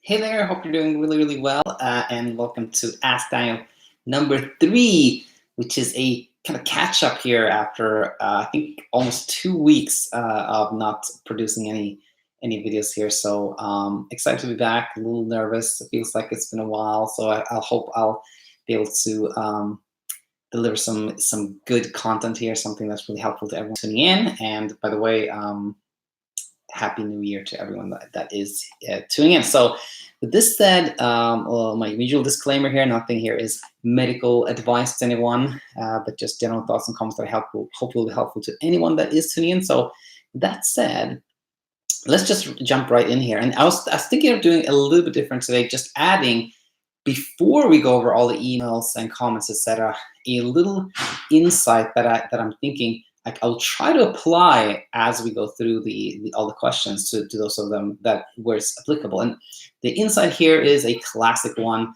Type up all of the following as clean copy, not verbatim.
Hey there, hope you're doing really, really well, and welcome to Ask Daniel number 3, which is a kind of catch up here after I think almost 2 weeks of not producing any videos here. So excited to be back. A little nervous. It feels like it's been a while, so I'll hope I'll be able to deliver some good content here, something that's really helpful to everyone tuning in. And by the way, Happy New Year to everyone that is tuning in. So with this said, well, my usual disclaimer here, nothing here is medical advice to anyone, but just general thoughts and comments that hope will be helpful to anyone that is tuning in. So that said, let's just jump right in here. And I was thinking of doing a little bit different today, just adding, before we go over all the emails and comments, etc., a little insight that I'm thinking I'll try to apply as we go through all the questions to those of them that where it's applicable. And the insight here is a classic one.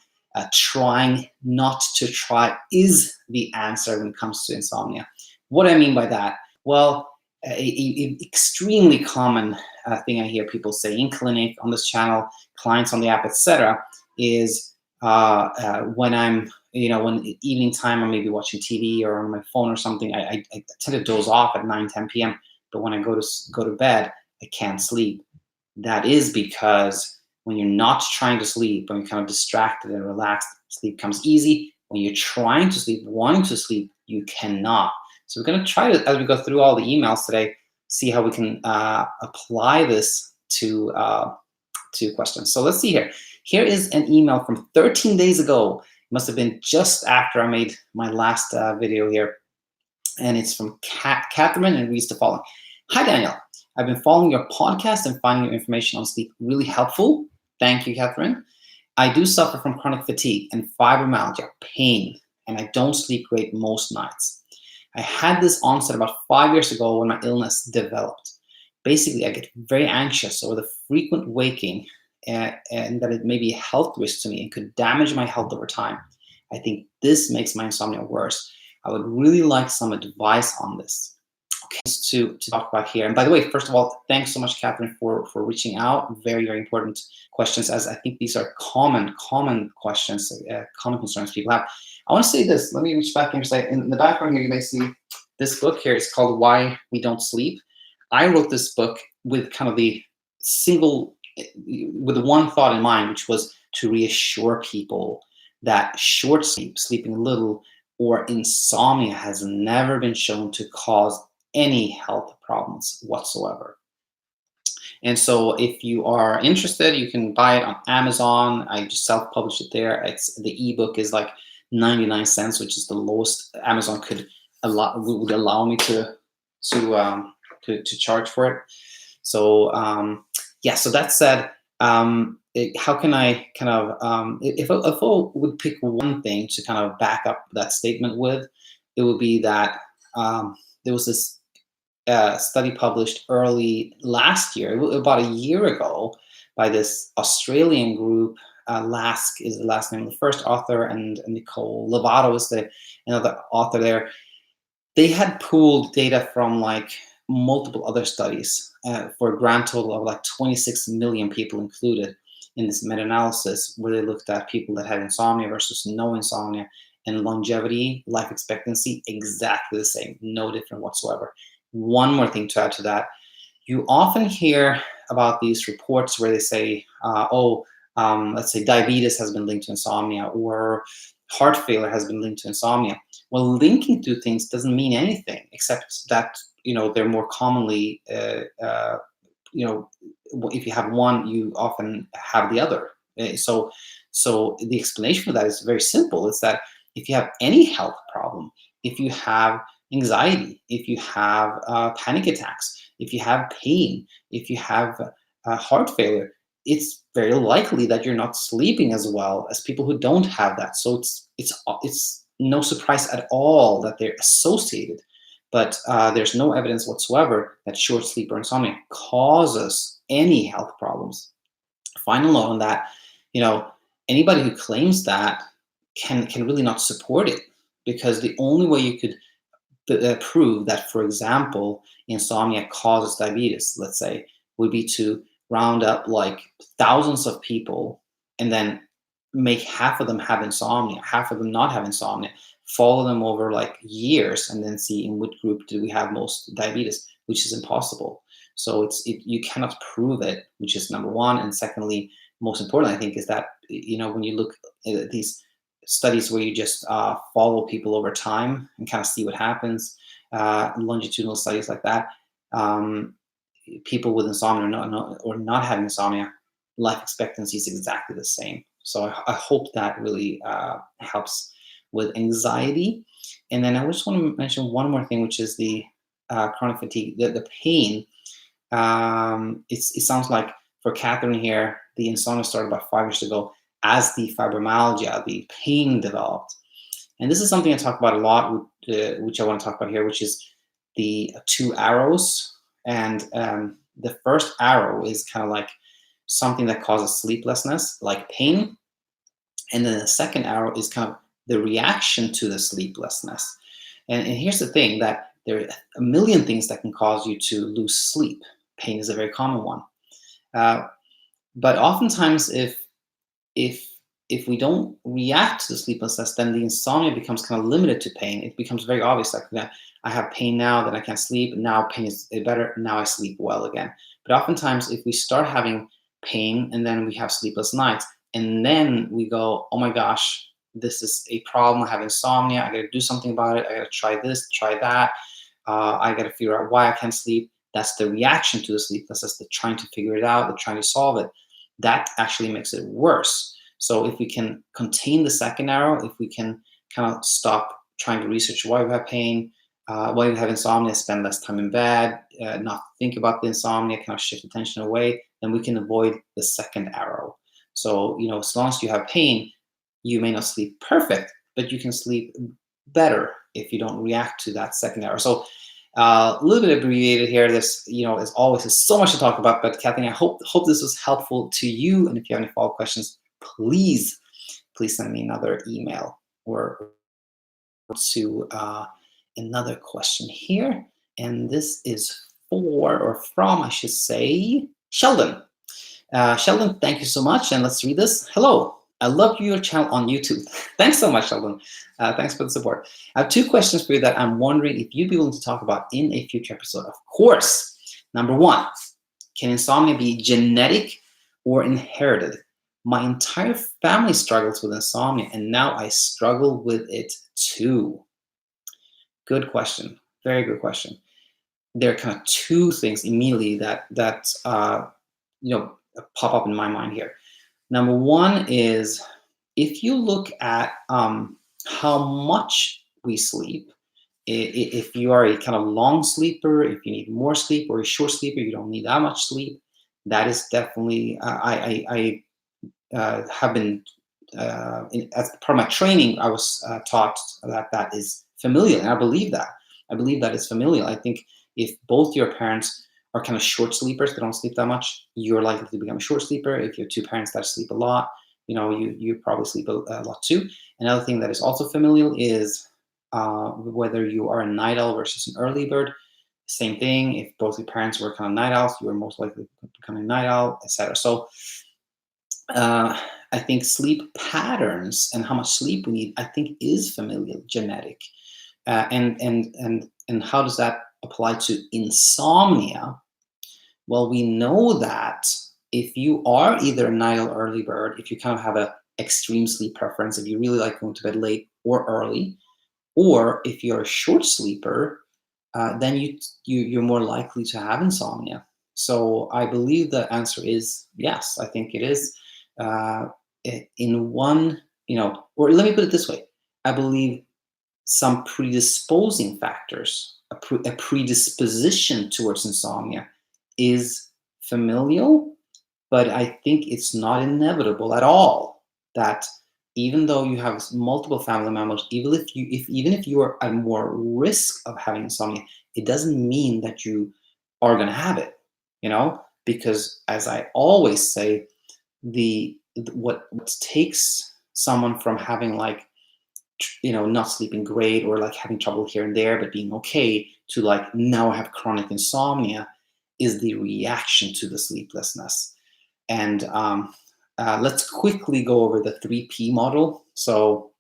Trying not to try is the answer when it comes to insomnia. What do I mean by that? Well, a extremely common thing I hear people say in clinic, on this channel, clients on the app, etc., is when I'm, when evening time I may be watching TV or on my phone or something, I tend to doze off at 9, 10 p.m. But when I go to bed, I can't sleep. That is because when you're not trying to sleep, when you're kind of distracted and relaxed, sleep comes easy. When you're trying to sleep, wanting to sleep, you cannot. So we're going to try to, as we go through all the emails today, see how we can apply this to questions. So let's see here. Here is an email from 13 days ago. It must have been just after I made my last video here. And it's from Kathryn, and it reads the following. Hi, Daniel. I've been following your podcast and finding your information on sleep really helpful. Thank you, Kathryn. I do suffer from chronic fatigue and fibromyalgia, pain, and I don't sleep great most nights. I had this onset about 5 years ago when my illness developed. Basically, I get very anxious over the frequent waking and that it may be a health risk to me and could damage my health over time. I think this makes my insomnia worse. I would really like some advice on this. Okay, to talk about here. And by the way, first of all, thanks so much, Kathryn, for reaching out. Very, very important questions, as I think these are common questions, common concerns people have. I want to say this. Let me reach back here and say, in the background here, you may see this book here. It's called Why We Don't Sleep. I wrote this book with kind of with one thought in mind, which was to reassure people that short sleep, sleeping little, or insomnia has never been shown to cause any health problems whatsoever. And so if you are interested, you can buy it on Amazon. I just self-published it there. The ebook is like 99 cents, which is the lowest Amazon would allow me to charge for it. So yeah, so that said, how can I kind of, if I would pick one thing to kind of back up that statement with, it would be that there was this study published early last year, about a year ago, by this Australian group. Lask is the last name of the first author, and Nicole Lovato is another author there. They had pooled data from like multiple other studies for a grand total of like 26 million people included in this meta-analysis, where they looked at people that had insomnia versus no insomnia, and longevity, life expectancy, exactly the same, no different whatsoever. One more thing to add to that. You often hear about these reports where they say, let's say diabetes has been linked to insomnia, or heart failure has been linked to insomnia. Well, linking two things doesn't mean anything, except that they're more commonly, if you have one, you often have the other. So the explanation for that is very simple. It's that if you have any health problem, if you have anxiety, if you have panic attacks, if you have pain, if you have heart failure, it's very likely that you're not sleeping as well as people who don't have that. So it's no surprise at all that they're associated. But there's no evidence whatsoever that short sleep or insomnia causes any health problems. Final note on that, anybody who claims that can really not support it, because the only way you could prove that, for example, insomnia causes diabetes, let's say, would be to round up like thousands of people and then make half of them have insomnia, half of them not have insomnia, follow them over like years, and then see in which group do we have most diabetes, which is impossible. So you cannot prove it, which is number one. And secondly, most important, I think, is that when you look at these studies where you just follow people over time and kind of see what happens, longitudinal studies like that, people with insomnia or not having insomnia, life expectancy is exactly the same. So I hope that really helps with anxiety. And then I just want to mention one more thing, which is the chronic fatigue, the pain. It sounds like for Kathryn here, the insomnia started about 5 years ago as the fibromyalgia, the pain developed. And this is something I talk about a lot, which I want to talk about here, which is the 2 arrows. And the first arrow is kind of like something that causes sleeplessness, like pain. And then the second arrow is kind of the reaction to the sleeplessness. And here's the thing, that there are a million things that can cause you to lose sleep. Pain is a very common one. But oftentimes, if we don't react to the sleeplessness, then the insomnia becomes kind of limited to pain. It becomes very obvious, like, I have pain now, then I can't sleep. Now pain is better. Now I sleep well again. But oftentimes, if we start having pain and then we have sleepless nights, and then we go, oh my gosh, this is a problem. I have insomnia. I got to do something about it. I got to try this, try that. I got to figure out why I can't sleep. That's the reaction to the sleeplessness. They're trying to figure it out. They're trying to solve it. That actually makes it worse. So if we can contain the second arrow, if we can kind of stop trying to research why we have pain, why we have insomnia, spend less time in bed, not think about the insomnia, kind of shift attention away, then we can avoid the second arrow. So, as long as you have pain, you may not sleep perfect, but you can sleep better if you don't react to that second arrow. So a little bit abbreviated here. This, as always, is so much to talk about. But Kathryn, I hope this was helpful to you. And if you have any follow-up questions, please send me another email or to another question here. And this is from, I should say, Sheldon. Sheldon, thank you so much. And let's read this. Hello. I love your channel on YouTube. Thanks so much, Sheldon. Thanks for the support. I have 2 questions for you that I'm wondering if you'd be willing to talk about in a future episode. Of course. Number 1, can insomnia be genetic or inherited? My entire family struggles with insomnia, and now I struggle with it too. Good question. Very good question. There are kind of 2 things immediately that pop up in my mind here. Number 1 is, if you look at how much we sleep, if you are a kind of long sleeper, if you need more sleep, or a short sleeper, you don't need that much sleep, that is definitely, I have been, as part of my training, I was taught that is familial, and I believe that. I believe that is familial. I think if both your parents are kind of short sleepers, they don't sleep that much, you're likely to become a short sleeper. If you have 2 parents that sleep a lot, you probably sleep a lot too. Another thing that is also familial is whether you are a night owl versus an early bird. Same thing. If both your parents were kind of night owls, you are most likely to become a night owl, etc. So I think sleep patterns and how much sleep we need, I think, is familial, genetic. And how does that apply to insomnia? Well, we know that if you are either a night owl or early bird, if you kind of have an extreme sleep preference, if you really like going to bed late or early, or if you're a short sleeper, then you're more likely to have insomnia. So I believe the answer is yes. I think it is in one, or let me put it this way. I believe some predisposing factors, a predisposition towards insomnia is familial, but I think it's not inevitable at all that even though you have multiple family members, even if you are at more risk of having insomnia, it doesn't mean that you are going to have it, because as I always say, what takes someone from having not sleeping great or having trouble here and there but being okay to now I have chronic insomnia is the reaction to the sleeplessness. And let's quickly go over the 3P model. So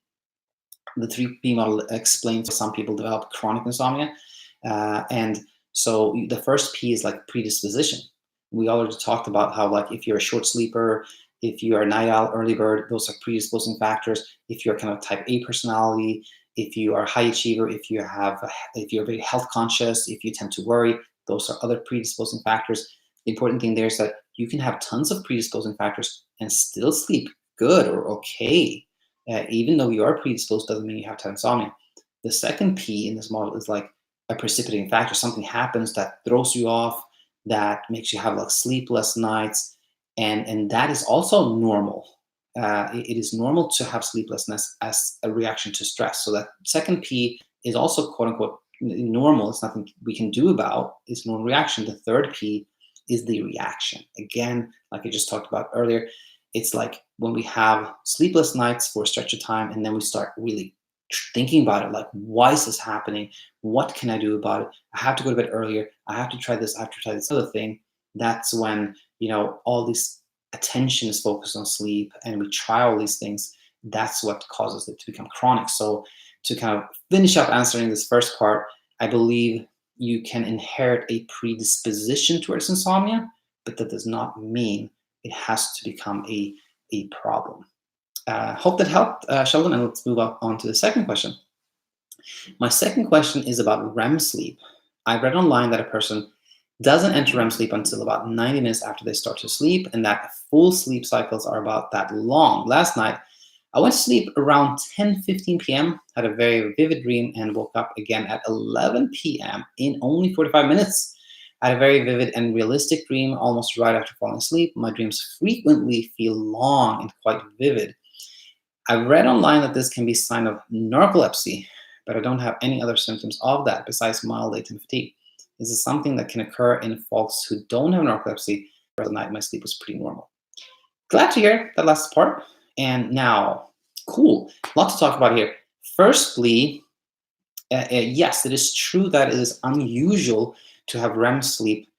the 3P model explains some people develop chronic insomnia. And so the first P is like predisposition. We already talked about how, like, if you're a short sleeper, if you are a night owl, early bird, those are predisposing factors. If you're kind of type A personality, if you are a high achiever, if you're very health conscious, if you tend to worry, those are other predisposing factors. The important thing there is that you can have tons of predisposing factors and still sleep good or okay. Even though you are predisposed, doesn't mean you have to have insomnia. The second P in this model is like a precipitating factor. Something happens that throws you off, that makes you have like sleepless nights, and that is also normal. It is normal to have sleeplessness as a reaction to stress. So that second P is also quote unquote normal. It's nothing we can do about. It's normal reaction. The third P is the reaction. Again, like I just talked about earlier, it's like when we have sleepless nights for a stretch of time, and then we start really thinking about it, like, why is this happening? What can I do about it? I have to go to bed earlier. I have to try this. I have to try this other thing. That's when, all this attention is focused on sleep, and we try all these things. That's what causes it to become chronic. So to kind of finish up answering this first part, I believe you can inherit a predisposition towards insomnia, but that does not mean it has to become a problem. Hope that helped, Sheldon, and let's move on to the second question. My second question is about REM sleep. I read online that a person doesn't enter REM sleep until about 90 minutes after they start to sleep, and that full sleep cycles are about that long. Last night, I went to sleep around 10:15 p.m., had a very vivid dream, and woke up again at 11 p.m. in only 45 minutes. I had a very vivid and realistic dream almost right after falling asleep. My dreams frequently feel long and quite vivid. I read online that this can be a sign of narcolepsy, but I don't have any other symptoms of that besides mild latent fatigue. This is something that can occur in folks who don't have narcolepsy. The rest of the night, my sleep was pretty normal. Glad to hear that last part. And now, cool, a lot to talk about here. Firstly, yes, it is true that it is unusual to have REM sleep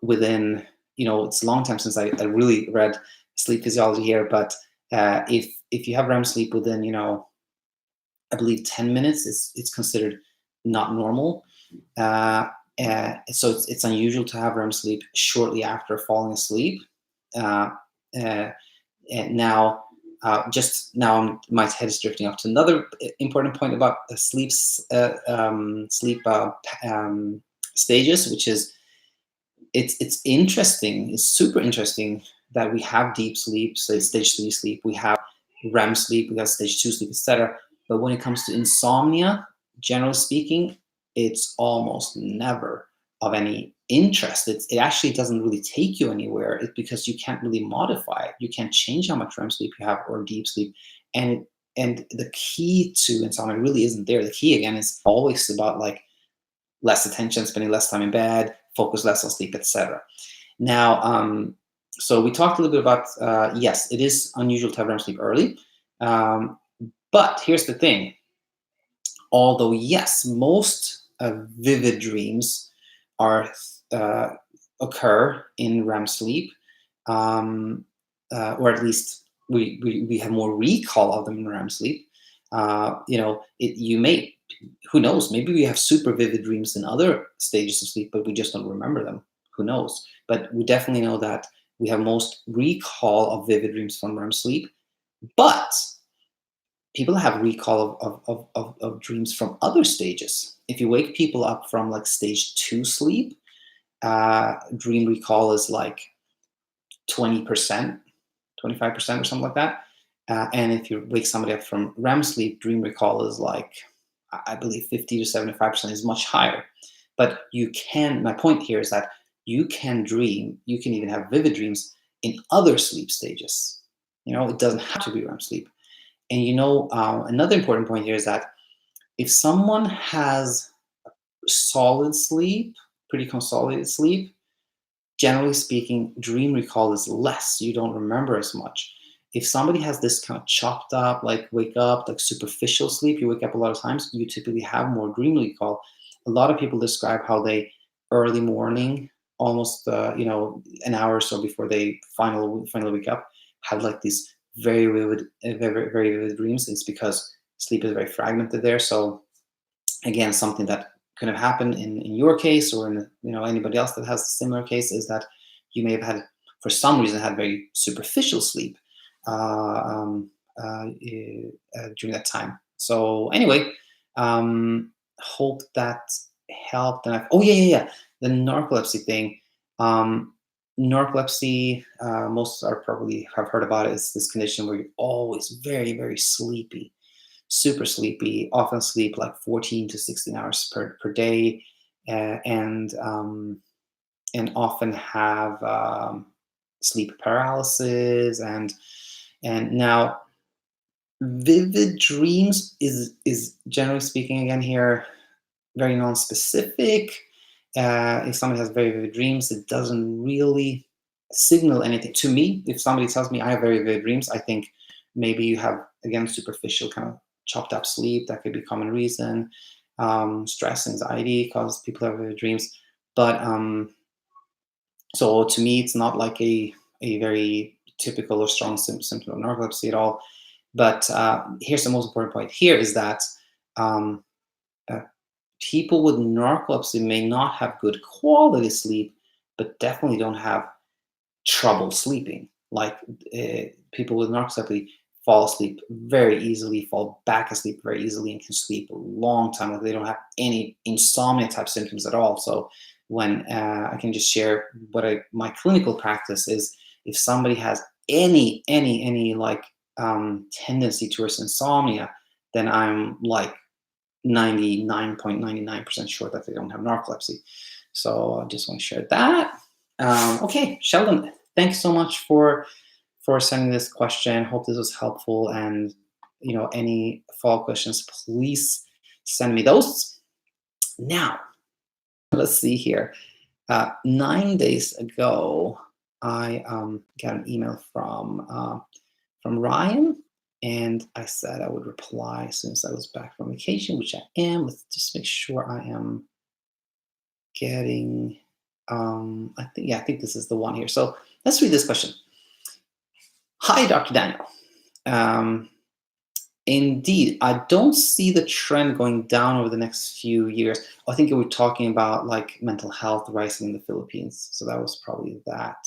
within, it's a long time since I really read sleep physiology here, but if you have REM sleep within, I believe 10 minutes, it's considered not normal. So it's unusual to have REM sleep shortly after falling asleep. And now, my head is drifting off to another important point about sleep stages, which is it's interesting. It's super interesting that we have deep sleep, so stage 3 sleep, we have REM sleep, we have stage 2 sleep, etc. But when it comes to insomnia, generally speaking, it's almost never of any interest. It actually doesn't really take you anywhere. It's because you can't really modify it. You can't change how much REM sleep you have or deep sleep. And the key to insomnia really isn't there. The key, again, is always about like less attention, spending less time in bed, focus less on sleep, etc. Now, so we talked a little bit about, yes, it is unusual to have REM sleep early. But here's the thing. Although, yes, most vivid dreams occur in REM sleep, or at least we have more recall of them in REM sleep. You may, who knows, maybe we have super vivid dreams in other stages of sleep, but we just don't remember them. Who knows? But we definitely know that we have most recall of vivid dreams from REM sleep. But people have recall of dreams from other stages. If you wake people up from like stage 2 sleep, dream recall is like 20%, 25% or something like that. And if you wake somebody up from REM sleep, dream recall is like, I believe 50 to 75% is much higher. But my point here is that you can dream, you can even have vivid dreams in other sleep stages. It doesn't have to be REM sleep. And another important point here is that if someone has solid sleep, pretty consolidated sleep, generally speaking, dream recall is less. You don't remember as much. If somebody has this kind of chopped up, like wake up, like superficial sleep, you wake up a lot of times, you typically have more dream recall. A lot of people describe how they early morning almost an hour or so before they finally wake up, have like these very vivid, very vivid dreams. It's because sleep is very fragmented there. So again, something that could have happened in your case, or in anybody else that has a similar case, is that you may have had, for some reason, had very superficial sleep during that time. So anyway, hope that helped. And oh yeah, the narcolepsy thing. Narcolepsy, most are probably have heard about it. It's this condition where you're always very, very sleepy, super sleepy, often sleep like 14 to 16 hours per day, and often have sleep paralysis. And now vivid dreams is generally speaking, again here, very non-specific. If somebody has very vivid dreams, it doesn't really signal anything to me. If somebody tells me I have very vivid dreams, I think maybe you have, again, superficial kind of chopped up sleep. That could be a common reason. Stress, anxiety causes people to have vivid dreams. But so to me, it's not like a very typical or strong symptom of narcolepsy at all. But here's the most important point here is that people with narcolepsy may not have good quality sleep, but definitely don't have trouble sleeping. Like people with narcolepsy fall asleep very easily, fall back asleep very easily, and can sleep a long time. Like they don't have any insomnia type symptoms at all. So when I can just share what my clinical practice is, if somebody has any like tendency towards insomnia, then I'm like 99.99% sure that they don't have narcolepsy. So I just want to share that. Okay, Sheldon, thanks so much for sending this question. Hope this was helpful. And any follow-up questions, please send me those. Now, let's see here. 9 days ago, I got an email from Ryan. And I said I would reply as soon as I was back from vacation, which I am. Let's just make sure I am getting, I think this is the one here. So let's read this question. Hi, Dr. Daniel. Indeed, I don't see the trend going down over the next few years. I think you were talking about like mental health rising in the Philippines. So that was probably that.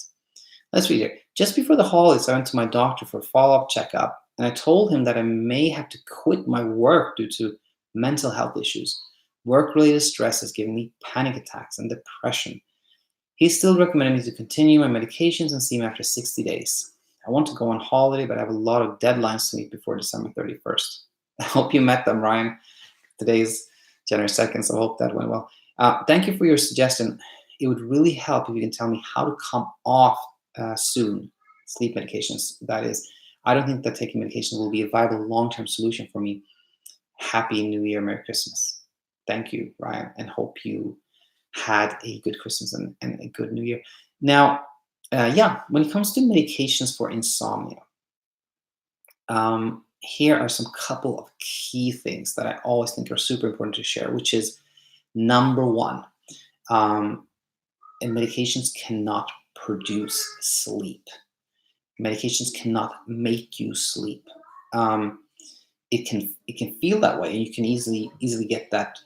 Let's read it. Just before the holidays, I went to my doctor for a follow-up checkup. And I told him that I may have to quit my work due to mental health issues. Work-related stress is giving me panic attacks and depression. He still recommended me to continue my medications and see me after 60 days. I want to go on holiday, but I have a lot of deadlines to meet before December 31st. I hope you met them, Ryan. Today's January 2nd, so I hope that went well. Thank you for your suggestion. It would really help if you can tell me how to come off soon sleep medications, that is. I don't think that taking medications will be a viable long-term solution for me. Happy New Year, Merry Christmas. Thank you, Ryan, and hope you had a good Christmas and a good New Year. Now, when it comes to medications for insomnia, here are some couple of key things that I always think are super important to share, which is number one, medications cannot produce sleep. Medications cannot make you sleep. It can feel that way, and you can easily get that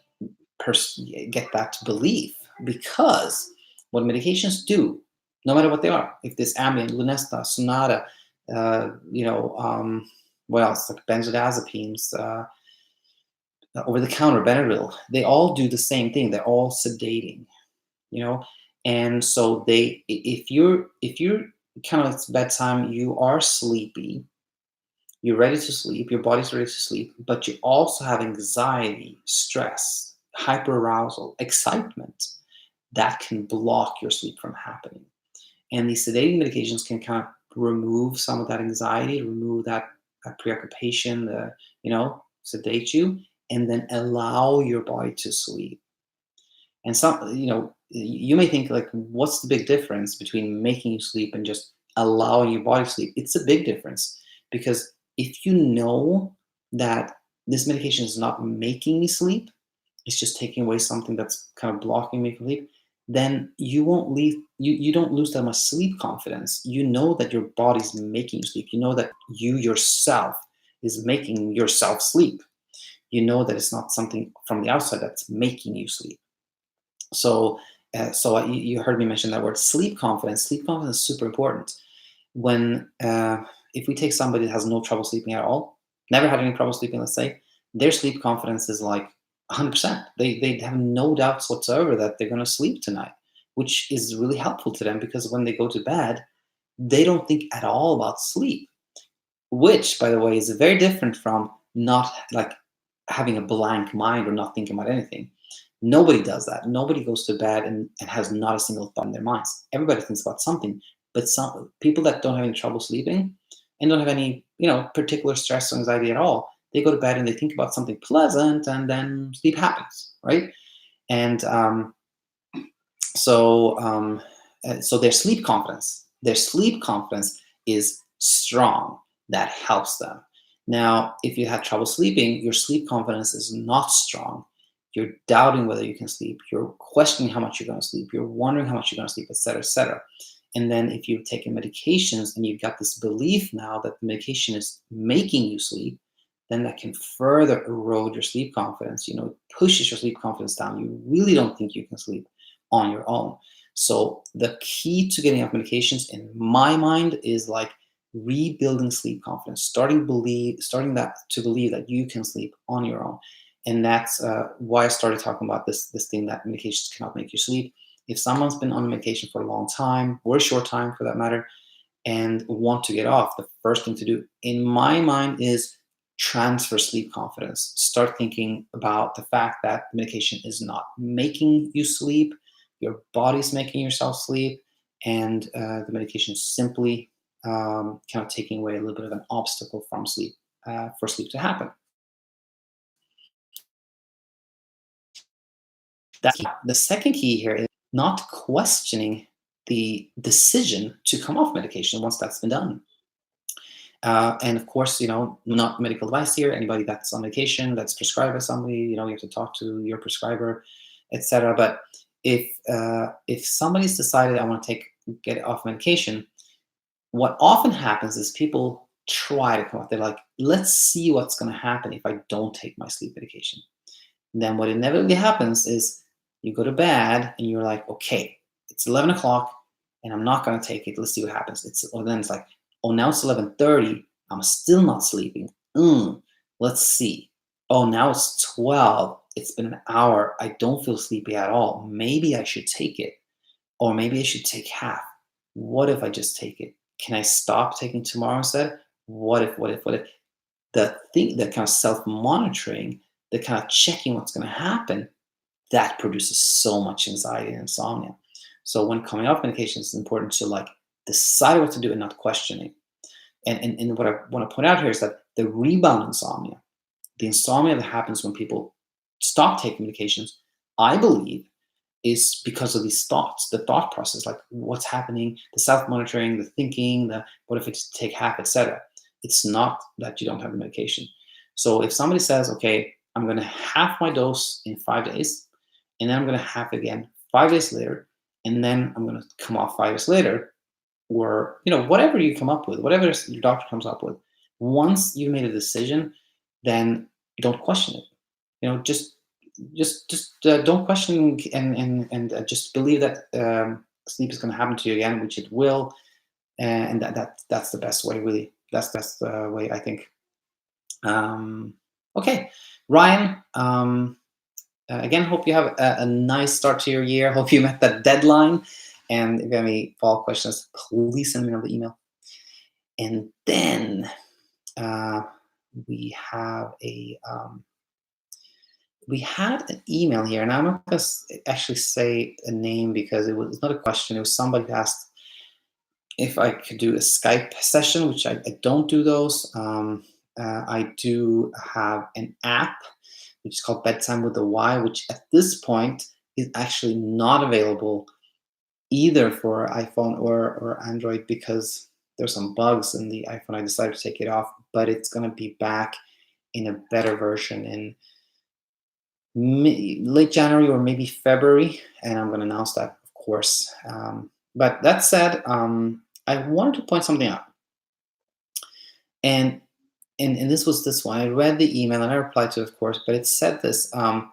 belief, because what medications do, no matter what they are, if this Ambien, Lunesta, Sonata, what else, like benzodiazepines, over the counter Benadryl, they all do the same thing. They're all sedating, and so if you're kind of, it's bedtime, you are sleepy, you're ready to sleep, your body's ready to sleep, but you also have anxiety, stress, hyperarousal, excitement, that can block your sleep from happening. And these sedating medications can kind of remove some of that anxiety, remove that preoccupation, sedate you, and then allow your body to sleep. And you may think, like, what's the big difference between making you sleep and just allowing your body to sleep? It's a big difference, because if you know that this medication is not making me sleep, it's just taking away something that's kind of blocking me from sleep, then you won't leave you don't lose that much sleep confidence. You know that your body's making you sleep. You know that you yourself is making yourself sleep. You know that it's not something from the outside that's making you sleep. So, you heard me mention that word, sleep confidence. Sleep confidence is super important. When if we take somebody that has no trouble sleeping at all, never had any trouble sleeping, let's say, their sleep confidence is like 100%. They have no doubts whatsoever that they're going to sleep tonight, which is really helpful to them because when they go to bed, they don't think at all about sleep, which, by the way, is very different from not like having a blank mind or not thinking about anything. Nobody does that. Nobody goes to bed and has not a single thought in their minds. Everybody thinks about something, but some people that don't have any trouble sleeping and don't have any, particular stress or anxiety at all, they go to bed and they think about something pleasant, and then sleep happens, right? And so, so their sleep confidence is strong. That helps them. Now, if you have trouble sleeping, your sleep confidence is not strong. You're doubting whether you can sleep. You're questioning how much you're going to sleep. You're wondering how much you're going to sleep, et cetera, et cetera. And then if you've taken medications and you've got this belief now that the medication is making you sleep, then that can further erode your sleep confidence. It pushes your sleep confidence down. You really don't think you can sleep on your own. So the key to getting off medications, in my mind, is like rebuilding sleep confidence, starting that to believe that you can sleep on your own. And that's why I started talking about this thing that medications cannot make you sleep. If someone's been on medication for a long time, or a short time for that matter, and want to get off, the first thing to do, in my mind, is transfer sleep confidence. Start thinking about the fact that the medication is not making you sleep, your body's making yourself sleep, and the medication is simply kind of taking away a little bit of an obstacle from sleep, for sleep to happen. The second key here is not questioning the decision to come off medication once that's been done. And of course, not medical advice here. Anybody that's on medication, that's prescribed by somebody, you have to talk to your prescriber, etc. But if somebody's decided I want to get off medication, what often happens is people try to come off. They're like, let's see what's going to happen if I don't take my sleep medication. And then what inevitably happens is you go to bed and you're like, okay, it's 11 o'clock and I'm not going to take it. Let's see what happens. Then it's like, oh, now it's 11:30. I'm still not sleeping. Let's see. Oh, now it's 12. It's been an hour. I don't feel sleepy at all. Maybe I should take it. Or maybe I should take half. What if I just take it? Can I stop taking tomorrow instead? What if? The kind of self-monitoring, the kind of checking what's going to happen, that produces so much anxiety and insomnia. So when coming off medication, it's important to like decide what to do and not questioning. And what I want to point out here is that the rebound insomnia, the insomnia that happens when people stop taking medications, I believe, is because of these thoughts, the thought process, like what's happening, the self-monitoring, the thinking, the what if it's take half, etc. It's not that you don't have the medication. So if somebody says, okay, I'm going to half my dose in 5 days, and then I'm going to half it again 5 days later, and then I'm going to come off 5 days later, or whatever you come up with, whatever your doctor comes up with, once you made a decision, then don't question it. Just don't question, and just believe that sleep is going to happen to you again, which it will, and that's the best way. Really, that's the way I think. Okay, Ryan. Again, hope you have a nice start to your year. Hope you met that deadline. And if you have any follow-up questions, please send me another email. And then we have we had an email here, and I'm not going to actually say a name because it's not a question. It was somebody who asked if I could do a Skype session, which I don't do those. I do have an app, which is called Bedtime with a Y, which at this point is actually not available either for iPhone or Android because there's some bugs in the iPhone. I decided to take it off, but it's going to be back in a better version in late January or maybe February, and I'm going to announce that, course. But that said, I wanted to point something out. And this was this one. I read the email and I replied to it, of course, but it said this. Um,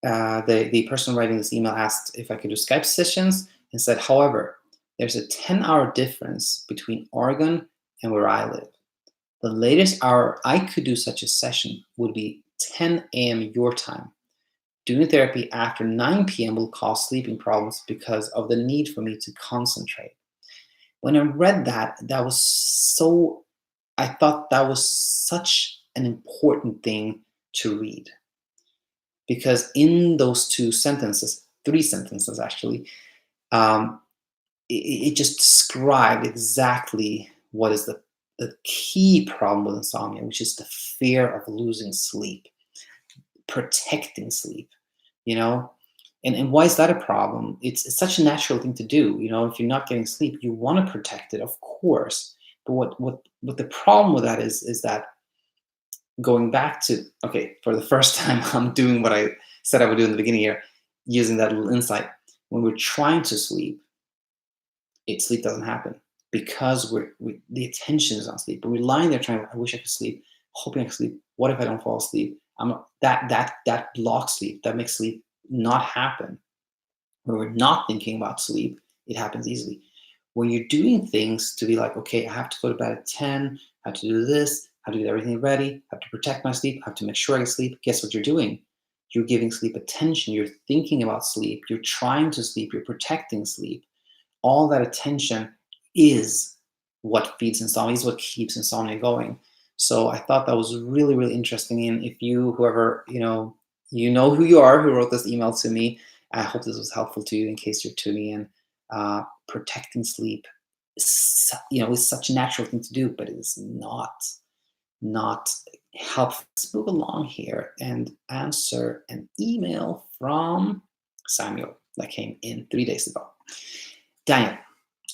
the person writing this email asked if I could do Skype sessions and said, however, there's a 10-hour difference between Oregon and where I live. The latest hour I could do such a session would be 10 a.m. your time. Doing therapy after 9 p.m. will cause sleeping problems because of the need for me to concentrate. When I read that, I thought that was such an important thing to read. Because in those 3 sentences actually, it just described exactly what is the key problem with insomnia, which is the fear of losing sleep, protecting sleep, And why is that a problem? It's such a natural thing to do. If you're not getting sleep, you want to protect it, of course. But what the problem with that is that going back to, okay, for the first time, I'm doing what I said I would do in the beginning here, using that little insight. When we're trying to sleep, sleep doesn't happen because the attention is on sleep. But we're lying there trying, I wish I could sleep, hoping I could sleep. What if I don't fall asleep? That blocks sleep. That makes sleep not happen. When we're not thinking about sleep, it happens easily. When you're doing things to be like, okay, I have to go to bed at 10, I have to do this, I have to get everything ready, I have to protect my sleep, I have to make sure I get sleep. Guess what you're doing? You're giving sleep attention. You're thinking about sleep. You're trying to sleep. You're protecting sleep. All that attention is what feeds insomnia, is what keeps insomnia going. So I thought that was really, really interesting. And if whoever, you know who you are, who wrote this email to me, I hope this was helpful to you in case you're tuning in. Protecting sleep, is such a natural thing to do, but it is not helpful. Let's move along here and answer an email from Samuel that came in 3 days ago. Daniel,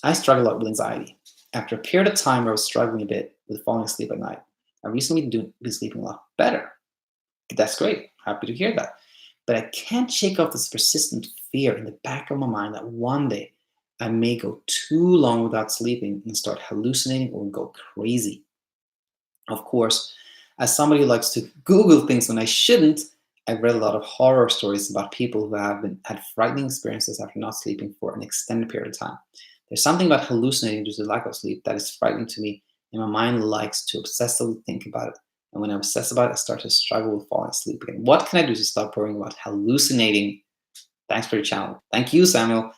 I struggle a lot with anxiety. After a period of time where I was struggling a bit with falling asleep at night, I've recently been sleeping a lot better. That's great. Happy to hear that. But I can't shake off this persistent fear in the back of my mind that one day I may go too long without sleeping and start hallucinating or go crazy. Of course, as somebody who likes to Google things when I shouldn't, I've read a lot of horror stories about people who have had frightening experiences after not sleeping for an extended period of time. There's something about hallucinating due to lack of sleep that is frightening to me, and my mind likes to obsessively think about it. And when I obsess about it, I start to struggle with falling asleep again. What can I do to stop worrying about hallucinating? Thanks for your channel. Thank you, Samuel.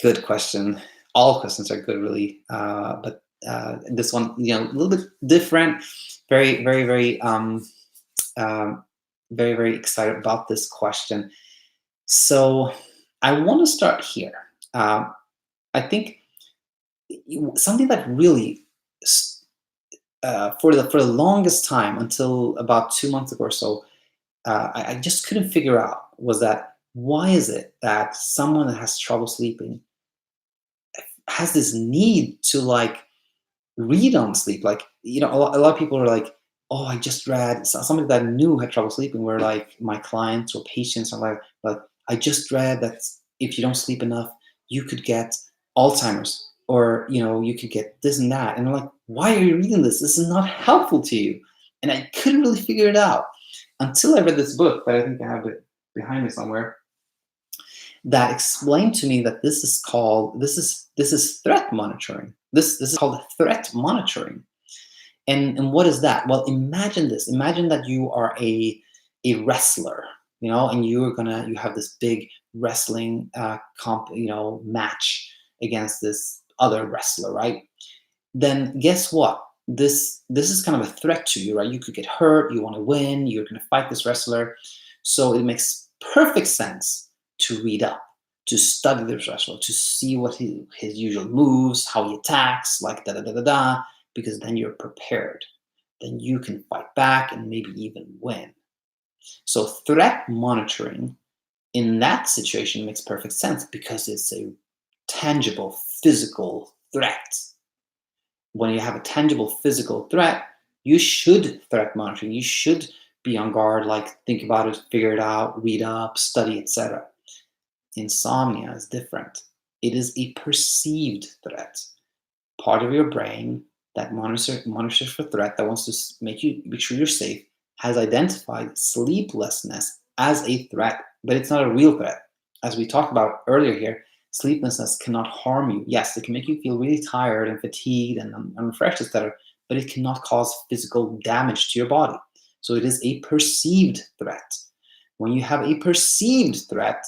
Good question. All questions are good, really. But this one, a little bit different. Very, very, very, very, very excited about this question. So I want to start here. I think something that really, for the longest time, until about 2 months ago or so, I just couldn't figure out was that why is it that someone that has trouble sleeping has this need to read on sleep? A lot of people are like, oh, I just read, somebody that I knew had trouble sleeping, where my clients or patients are like, I just read that if you don't sleep enough, you could get Alzheimer's, or you could get this and that. And I'm like, why are you reading this? This is not helpful to you. And I couldn't really figure it out until I read this book that I think I have it behind me somewhere, that explained to me that this is threat monitoring. This is called threat monitoring. And what is that? Well, imagine this. Imagine that you are a wrestler, and you have this big wrestling match against this other wrestler, right? Then guess what? This is kind of a threat to you, right? You could get hurt. You want to win. You're going to fight this wrestler. So it makes perfect sense to read up, to study this wrestler, to see what his usual moves, how he attacks, because then you're prepared. Then you can fight back and maybe even win. So threat monitoring in that situation makes perfect sense because it's a tangible physical threat. When you have a tangible physical threat, you should threat monitor. You should be on guard, think about it, figure it out, read up, study, etc. Insomnia is different. It is a perceived threat. Part of your brain that monitors for threat, that wants to make sure you're safe, has identified sleeplessness as a threat, but it's not a real threat. As we talked about earlier here, sleeplessness cannot harm you. Yes, it can make you feel really tired and fatigued and unrefreshed, etc., but it cannot cause physical damage to your body. So it is a perceived threat. When you have a perceived threat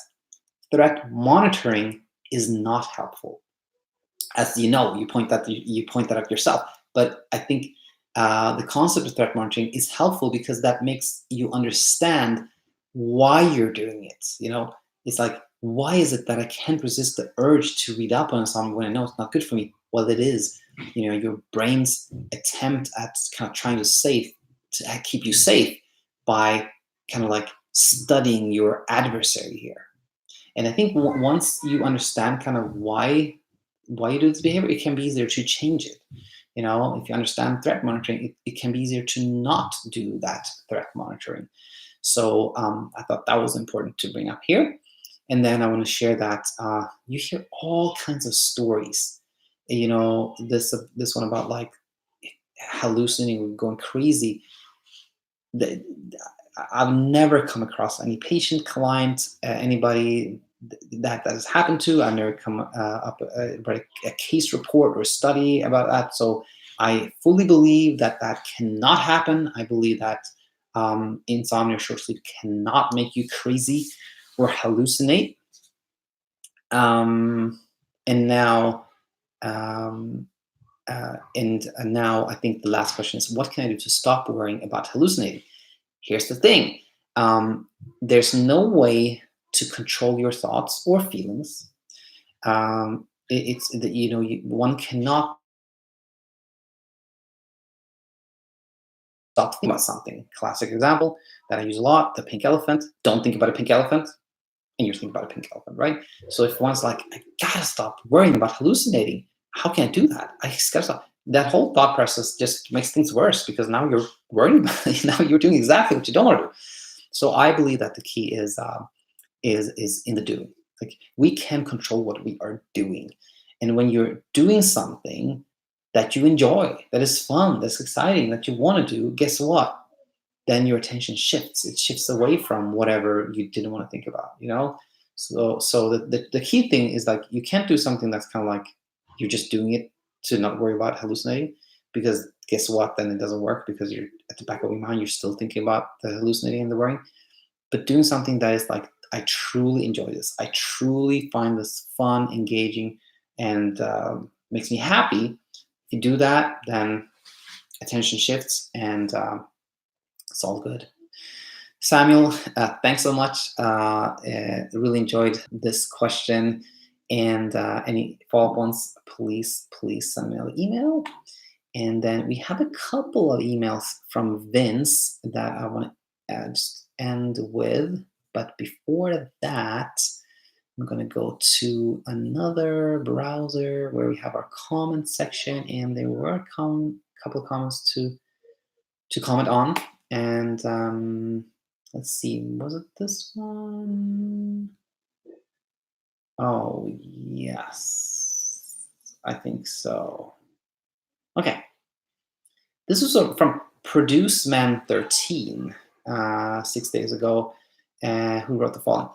monitoring is not helpful. As you know, you point that out yourself. But I think the concept of threat monitoring is helpful because that makes you understand why you're doing it. It's like, why is it that I can't resist the urge to read up on something when I know it's not good for me? Well, it is. Your brain's attempt at kind of trying to keep you safe by kind of like studying your adversary here. And I think once you understand kind of why you do this behavior, it can be easier to change it. If you understand threat monitoring, it can be easier to not do that threat monitoring. So I thought that was important to bring up here. And then I want to share that you hear all kinds of stories. This one about like hallucinating or going crazy. I've never come across any patient, client, anybody that has happened to. I've never come up with a case report or study about that. So I fully believe that cannot happen. I believe that insomnia or short sleep cannot make you crazy or hallucinate. And now I think the last question is, what can I do to stop worrying about hallucinating? Here's the thing. There's no way to control your thoughts or feelings. One cannot stop thinking about something. Classic example that I use a lot, the pink elephant. Don't think about a pink elephant, and you're thinking about a pink elephant, right? So if one's like, I gotta stop worrying about hallucinating, how can I do that? I just gotta stop. That whole thought process just makes things worse because now you're worrying about it. Now you're doing exactly what you don't want to do. So I believe that the key is in the doing. Like, we can control what we are doing, and when you're doing something that you enjoy, that is fun, that's exciting, that you want to do, guess what? Then your attention shifts. It shifts away from whatever you didn't want to think about. So the key thing is, like, you can't do something that's kind of like you're just doing it to not worry about hallucinating, because guess what? Then it doesn't work because you're at the back of your mind, you're still thinking about the hallucinating and the worrying. But doing something that is like, I truly enjoy this. I truly find this fun, engaging, and makes me happy. If you do that, then attention shifts, and it's all good. Samuel, thanks so much. Really enjoyed this question. And any follow-up ones, please send me an email. And then we have a couple of emails from Vince that I want to just end with. But before that, I'm going to go to another browser where we have our comment section, and there were a couple of comments to comment on. And let's see, was it this one? Oh, yes, I think so. Okay. This was from Produceman 13, 6 days ago, who wrote the following.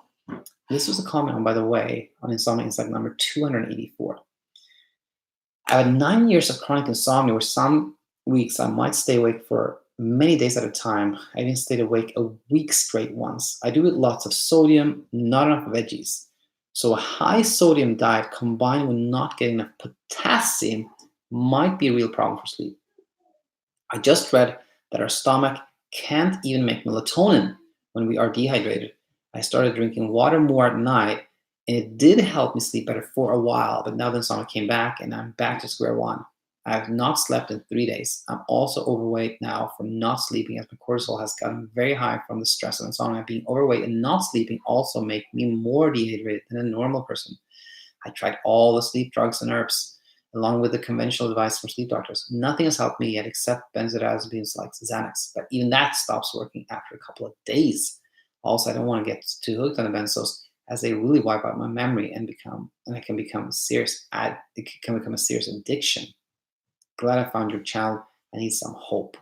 This was a comment, by the way, on Insomnia Insight number 284. I had 9 years of chronic insomnia where some weeks I might stay awake for many days at a time. I even stayed awake a week straight once. I do eat lots of sodium, not enough veggies. So a high sodium diet combined with not getting enough potassium might be a real problem for sleep. I just read that our stomach can't even make melatonin when we are dehydrated. I started drinking water more at night, and it did help me sleep better for a while, but now the insomnia came back, and I'm back to square one. I have not slept in 3 days. I'm also overweight now from not sleeping, as my cortisol has gotten very high from the stress of insomnia. Being overweight and not sleeping also make me more dehydrated than a normal person. I tried all the sleep drugs and herbs, along with the conventional advice from sleep doctors. Nothing has helped me yet except benzodiazepines like Xanax, but even that stops working after a couple of days. Also, I don't want to get too hooked on the benzos, as they really wipe out my memory and I can become serious. It can become a serious addiction. Glad I found your channel. I need some hope.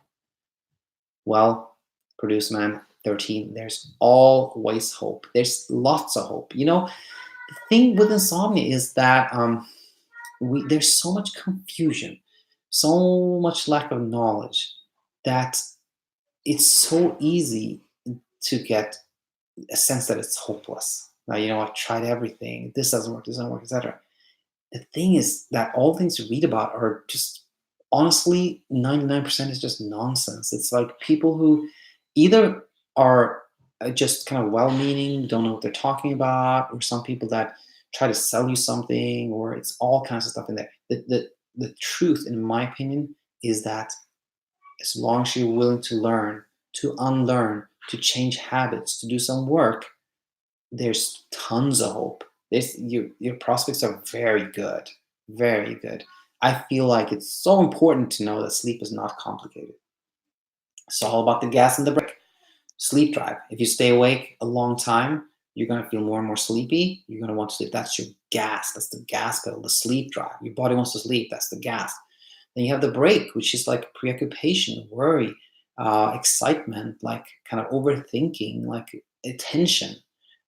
Well, Produceman 13, there's always hope. There's lots of hope. The thing with insomnia is that there's so much confusion, so much lack of knowledge that it's so easy to get a sense that it's hopeless. Now, I've tried everything. This doesn't work, etc. The thing is that all things you read about are just, honestly, 99% is just nonsense. It's like people who either are just kind of well-meaning, don't know what they're talking about, or some people that try to sell you something, or it's all kinds of stuff in there. The truth, in my opinion, is that as long as you're willing to learn, to unlearn, to change habits, to do some work, there's tons of hope. Your prospects are very good, very good. I feel like it's so important to know that sleep is not complicated. It's all about the gas and the brake. Sleep drive. If you stay awake a long time, you're going to feel more and more sleepy. You're going to want to sleep. That's your gas. That's the gas pedal, the sleep drive. Your body wants to sleep. That's the gas. Then you have the brake, which is like preoccupation, worry, excitement, like kind of overthinking, like attention.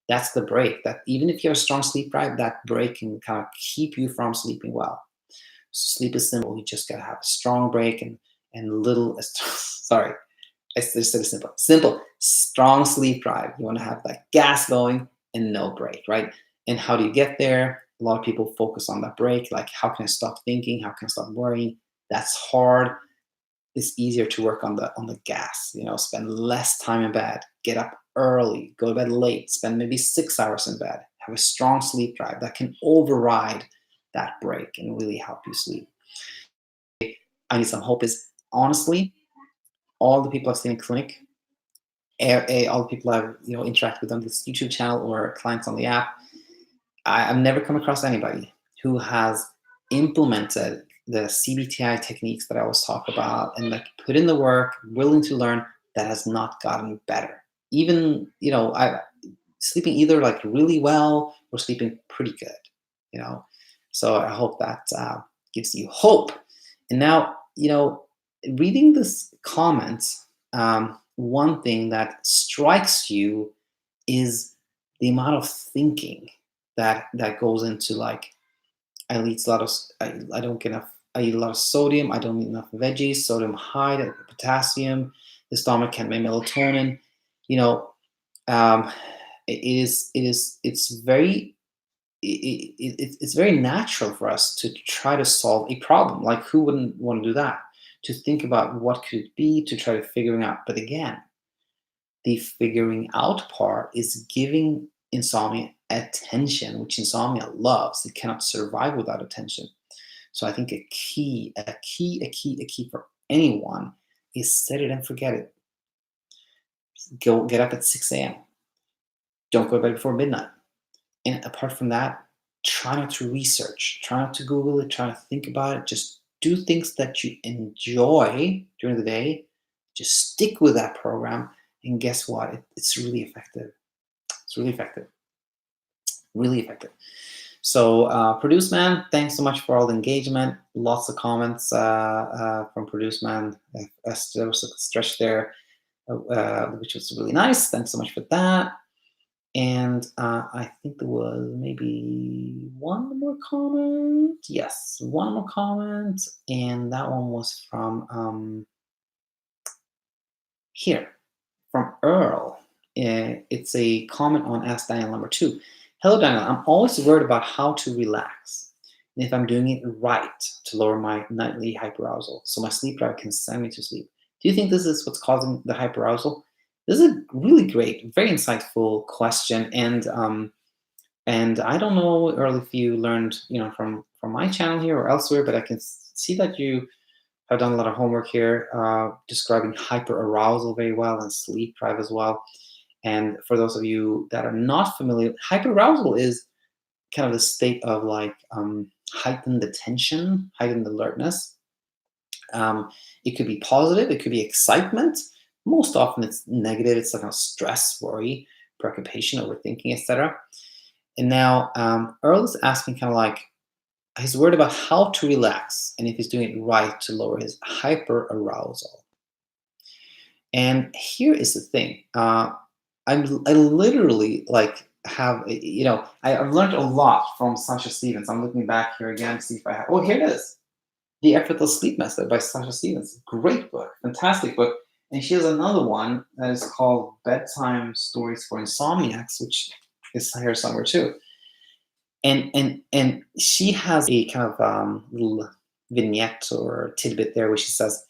That's the brake. That even if you have a strong sleep drive, that brake can kind of keep you from sleeping well. So sleep is simple. You just gotta have a strong brake and little. Sorry, I just said simple. Simple, strong sleep drive. You want to have that gas going and no brake, right? And how do you get there? A lot of people focus on that brake, like how can I stop thinking? How can I stop worrying? That's hard. It's easier to work on the gas. Spend less time in bed, get up early, go to bed late, spend maybe 6 hours in bed, have a strong sleep drive that can override that break and really help you sleep. I need some hope is, honestly, all the people I've seen in clinic, all the people I've interacted with on this YouTube channel or clients on the app, I've never come across anybody who has implemented the CBTi techniques that I always talk about and like put in the work, willing to learn, that has not gotten better. Even I sleeping either like really well or sleeping pretty good. So I hope that gives you hope. And now reading this comment, one thing that strikes you is the amount of thinking that goes into, like, I eat a lot of I don't get enough. I eat a lot of sodium. I don't eat enough veggies. Sodium high, potassium. The stomach can't make melatonin. Um, it's very it's very natural for us to try to solve a problem. Like, who wouldn't want to do that? To think about what could it be, to try to figuring out. But again, the figuring out part is giving insomnia attention, which insomnia loves. It cannot survive without attention. So I think a key for anyone is set it and forget it. Get up at 6 a.m. Don't go to bed before midnight. And apart from that, try not to research, try not to Google it, try not to think about it. Just do things that you enjoy during the day. Just stick with that program. And guess what? It's really effective. It's really effective. Really effective. So Produceman, thanks so much for all the engagement. Lots of comments from Produceman. There was a stretch there, which was really nice. Thanks so much for that. And I think there was maybe one more comment. Yes, one more comment. And that one was from here, from Earl. It's a comment on Ask Daniel number 2. Hello, Daniel. I'm always worried about how to relax and if I'm doing it right to lower my nightly hyperarousal so my sleep drive can send me to sleep. Do you think this is what's causing the hyperarousal? This is a really great, very insightful question. And I don't know, Earl, if you learned from my channel here or elsewhere, but I can see that you have done a lot of homework here, describing hyperarousal very well and sleep drive as well. And for those of you that are not familiar, hyperarousal is kind of the state of like heightened attention, heightened alertness. It could be positive, it could be excitement. Most often it's negative. It's like a stress, worry, preoccupation, overthinking, etc. And now Earl is asking kind of like, he's worried about how to relax and if he's doing it right to lower his hyper arousal. And here is the thing. I literally like have, I've learned a lot from Sasha Stevens. I'm looking back here again to see if I have, oh, here it is. The Effortless Sleep Method by Sasha Stevens. Great book, fantastic book. And she has another one that is called Bedtime Stories for Insomniacs, which is here somewhere too. And she has a kind of little vignette or tidbit there where she says,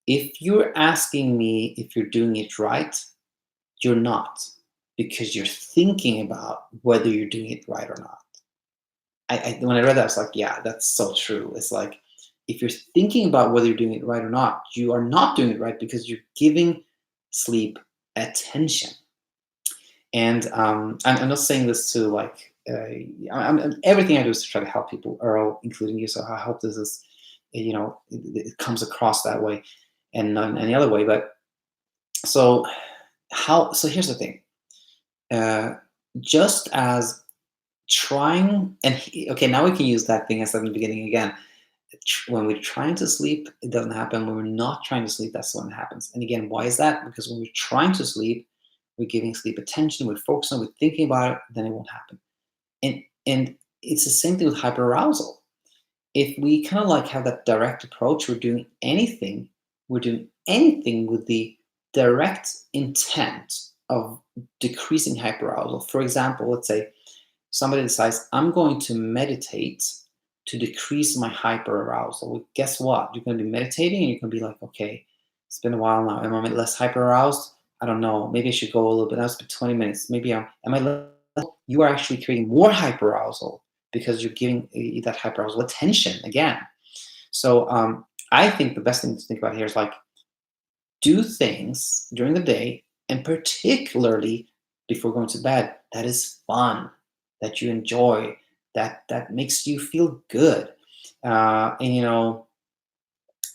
if you're asking me if you're doing it right, you're not, because you're thinking about whether you're doing it right or not. When I read that, I was like, yeah, that's so true. It's like, if you're thinking about whether you're doing it right or not, you are not doing it right because you're giving sleep attention. And I'm not saying this to like, everything I do is to try to help people, Earl, including you. So I hope this is, it comes across that way and not in any other way. But so here's the thing. Just as trying, okay, now we can use that thing I said in the beginning again. When we're trying to sleep, it doesn't happen. When we're not trying to sleep, that's when it happens. And again, why is that? Because when we're trying to sleep, we're giving sleep attention, we're focusing, we're thinking about it, then it won't happen. And it's the same thing with hyperarousal. If we kind of like have that direct approach, we're doing anything with the direct intent of decreasing hyperarousal. For example, let's say somebody decides, I'm going to meditate to decrease my hyperarousal. Well, guess what? You're going to be meditating and you're going to be like, okay, it's been a while now. Am I less hyperaroused? I don't know. Maybe I should go a little bit. That's been 20 minutes. Maybe am I less? You are actually creating more hyperarousal because you're giving that hyperarousal attention again. So I think the best thing to think about here is like, do things during the day, and particularly before going to bed, that is fun, that you enjoy, that makes you feel good. And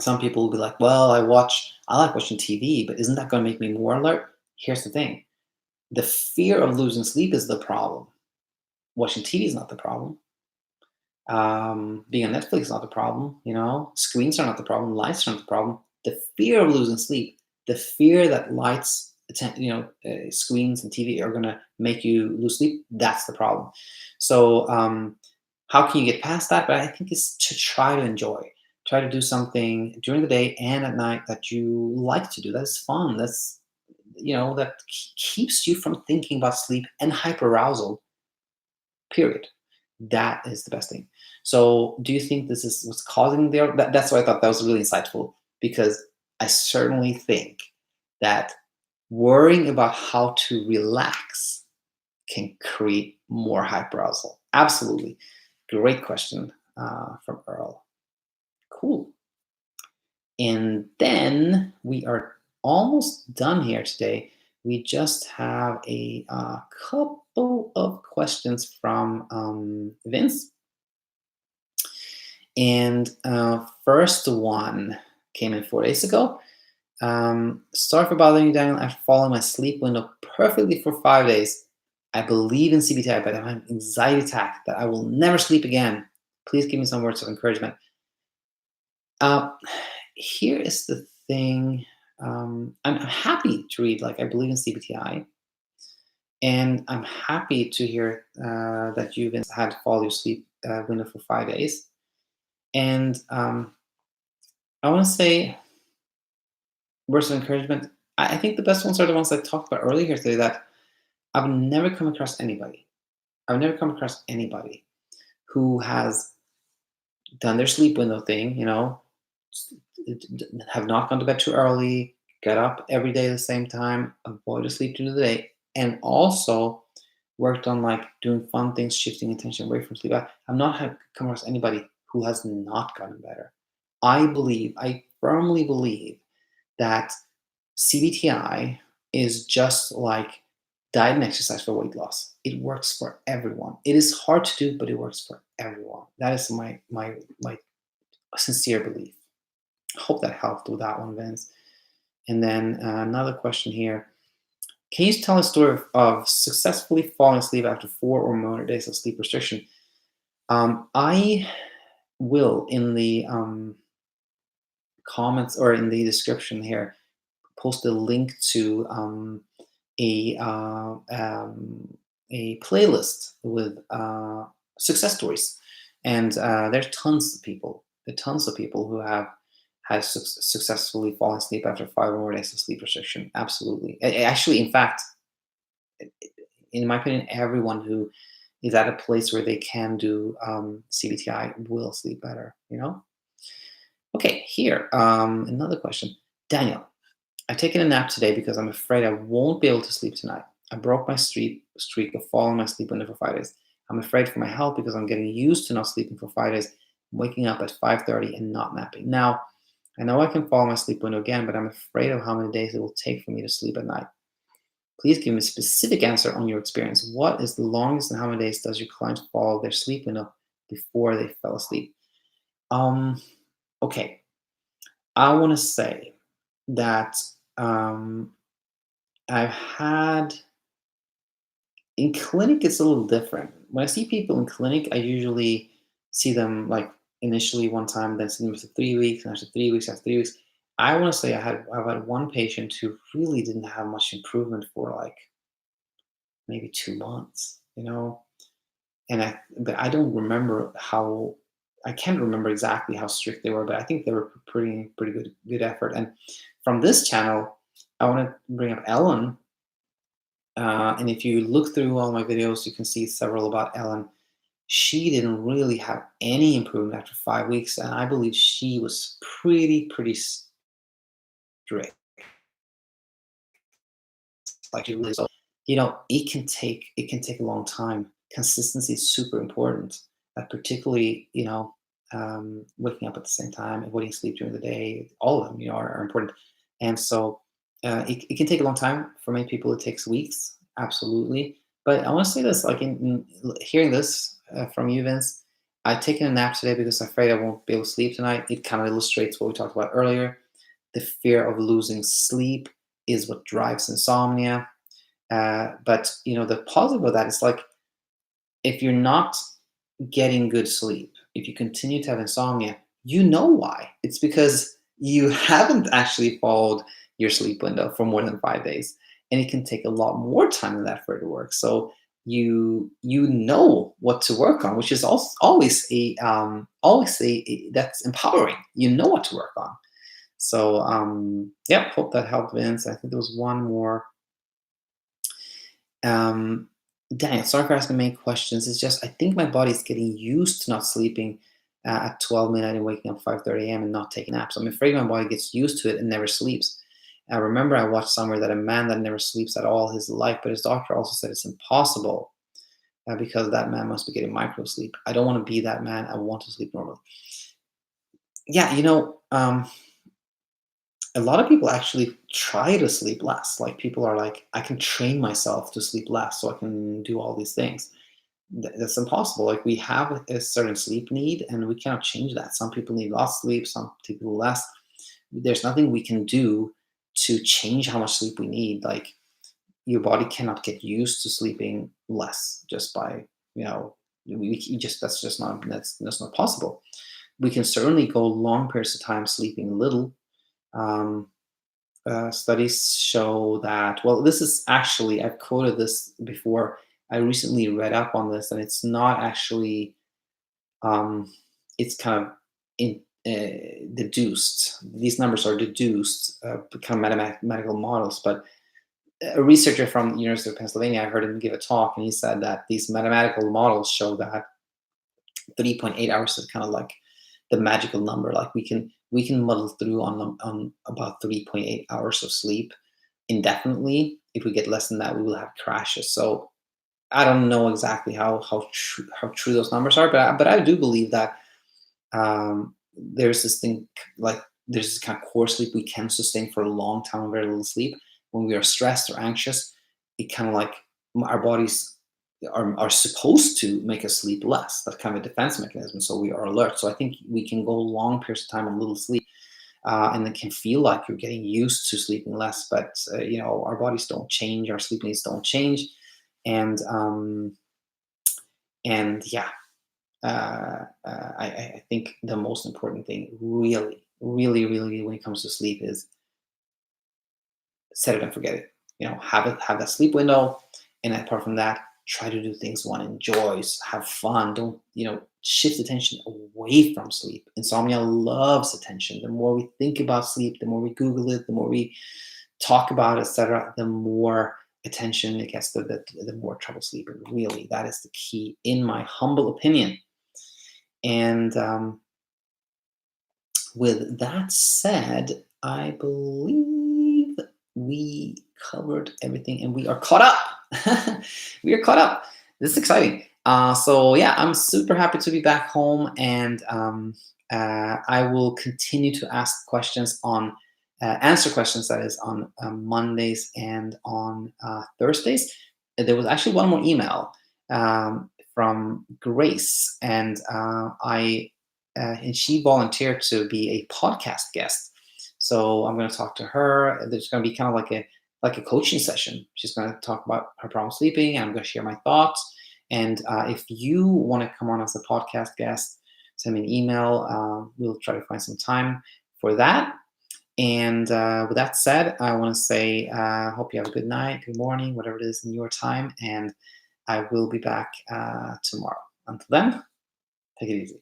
some people will be like, well, I like watching TV, but isn't that going to make me more alert? Here's the thing. The fear of losing sleep is the problem. Watching TV is not the problem. Being on Netflix is not the problem. Screens are not the problem. Lights are not the problem. The fear of losing sleep, the fear that lights, screens and TV are going to make you lose sleep, that's the problem. So how can you get past that? But I think it's to try to enjoy. Try to do something during the day and at night that you like to do. That's fun. That keeps you from thinking about sleep and hyperarousal, period. That is the best thing. So do you think this is what's causing that's why I thought that was really insightful, because I certainly think that worrying about how to relax can create more hyperarousal. Absolutely. Great question from Earl. Cool. And then we are almost done here today. We just have a couple of questions from Vince. And first one came in 4 days ago. Sorry for bothering you, Daniel. After following my sleep window perfectly for 5 days, I believe in CBTi, but I have an anxiety attack that I will never sleep again. Please give me some words of encouragement. Here is the thing. I'm happy to read, like, I believe in CBTi. And I'm happy to hear that you've had to follow your sleep window for 5 days. And I want to say words of encouragement. I think the best ones are the ones I talked about earlier today, that I've never come across anybody who has done their sleep window thing, have not gone to bed too early, get up every day at the same time, avoid to sleep during the day, and also worked on like doing fun things, shifting attention away from sleep. I've not come across anybody who has not gotten better. I firmly believe that CBTi is just like diet and exercise for weight loss. It works for everyone. It is hard to do, but it works for everyone. That is my sincere belief. Hope that helped with that one, Vince. And then another question here. Can you tell a story of successfully falling asleep after 4 or more days of sleep restriction? I will, in the comments or in the description here, post a link to a uh, um, a playlist with success stories, and there's tons of people. There are tons of people who have successfully fallen asleep after 5 or more days of sleep restriction. Absolutely, actually, in fact, in my opinion, everyone who is at a place where they can do CBTi will sleep better. You know. Okay, here another question, Daniel. I've taken a nap today because I'm afraid I won't be able to sleep tonight. I broke my streak of falling my sleep window for 5 days. I'm afraid for my health because I'm getting used to not sleeping for 5 days, waking up at 5:30 and not napping. Now, I know I can follow my sleep window again, but I'm afraid of how many days it will take for me to sleep at night. Please give me a specific answer on your experience. What is the longest and how many days does your client follow their sleep window before they fell asleep? Um, okay, I want to say that um, I've had in clinic, it's a little different. When I see people in clinic, I usually see them like initially one time, then see them after 3 weeks, and after 3 weeks, after 3 weeks. I want to say I've had one patient who really didn't have much improvement for like maybe 2 months, you know. But I don't remember how. I can't remember exactly how strict they were, but I think they were pretty good effort. And from this channel, I want to bring up Ellen. And if you look through all my videos, you can see several about Ellen. She didn't really have any improvement after 5 weeks, and I believe she was pretty strict. Like she really, so it can take a long time. Consistency is super important, particularly waking up at the same time, avoiding sleep during the day. All of them, are important, and so it can take a long time. For many people, it takes weeks, absolutely. But I want to say this, like hearing this from you, Vince, I've taken a nap today because I'm afraid I won't be able to sleep tonight. It kind of illustrates what we talked about earlier. The fear of losing sleep is what drives insomnia. But the positive of that is like if you're not getting good sleep, if you continue to have insomnia, you know why. It's because you haven't actually followed your sleep window for more than 5 days, and it can take a lot more time than that for it to work. So you know what to work on, which is also always that's empowering. You know what to work on. So yeah, hope that helped, Vince. I think there was one more. Um, Daniel, sorry for asking many questions. It's just I think my body's getting used to not sleeping at 12 midnight and waking up 5:30 a.m. and not taking naps. I'm afraid my body gets used to it and never sleeps. I remember I watched somewhere that a man that never sleeps at all his life, but his doctor also said it's impossible because that man must be getting micro sleep. I don't want to be that man. I want to sleep normally. Yeah, a lot of people actually try to sleep less. Like people are like, I can train myself to sleep less so I can do all these things. That's impossible. Like we have a certain sleep need and we cannot change that. Some people need lots of sleep, some people less. There's nothing we can do to change how much sleep we need. Like your body cannot get used to sleeping less just by, that's not possible. We can certainly go long periods of time sleeping little. Um, Studies show that, well, this is actually, I've quoted this before. I recently read up on this, and it's not actually, it's kind of deduced. These numbers are deduced, kind of mathematical models. But a researcher from the University of Pennsylvania, I heard him give a talk, and he said that these mathematical models show that 3.8 hours is kind of like the magical number. Like we can muddle through on about 3.8 hours of sleep indefinitely. If we get less than that, we will have crashes. So I don't know exactly how true those numbers are, but I do believe that there's this thing like there's this kind of core sleep we can sustain for a long time and very little sleep. When we are stressed or anxious, it kind of like our bodies are supposed to make us sleep less. That's kind of a defense mechanism, so we are alert. So I think we can go long periods of time on little sleep. and it can feel like you're getting used to sleeping less, but our bodies don't change, our sleep needs don't change, and yeah, I think the most important thing, really, really, really, when it comes to sleep, is set it and forget it. Have that sleep window, and apart from that, try to do things one enjoys. Have fun. Don't shift attention away from sleep. Insomnia loves attention. The more we think about sleep, the more we Google it, the more we talk about it, etc., the more attention it gets, the more trouble sleeping. Really, that is the key, in my humble opinion. And with that said, I believe we covered everything and we are caught up. We are caught up. This is exciting. So yeah, I'm super happy to be back home, and I will continue to ask questions on answer questions, that is, on Mondays and on Thursdays. There was actually one more email from Grace, and and she volunteered to be a podcast guest. So I'm going to talk to her. There's going to be kind of like a coaching session. She's going to talk about her problem sleeping, and I'm going to share my thoughts. And if you want to come on as a podcast guest, send me an email. We'll try to find some time for that. And with that said, I want to say, hope you have a good night, good morning, whatever it is in your time. And I will be back tomorrow. Until then, take it easy.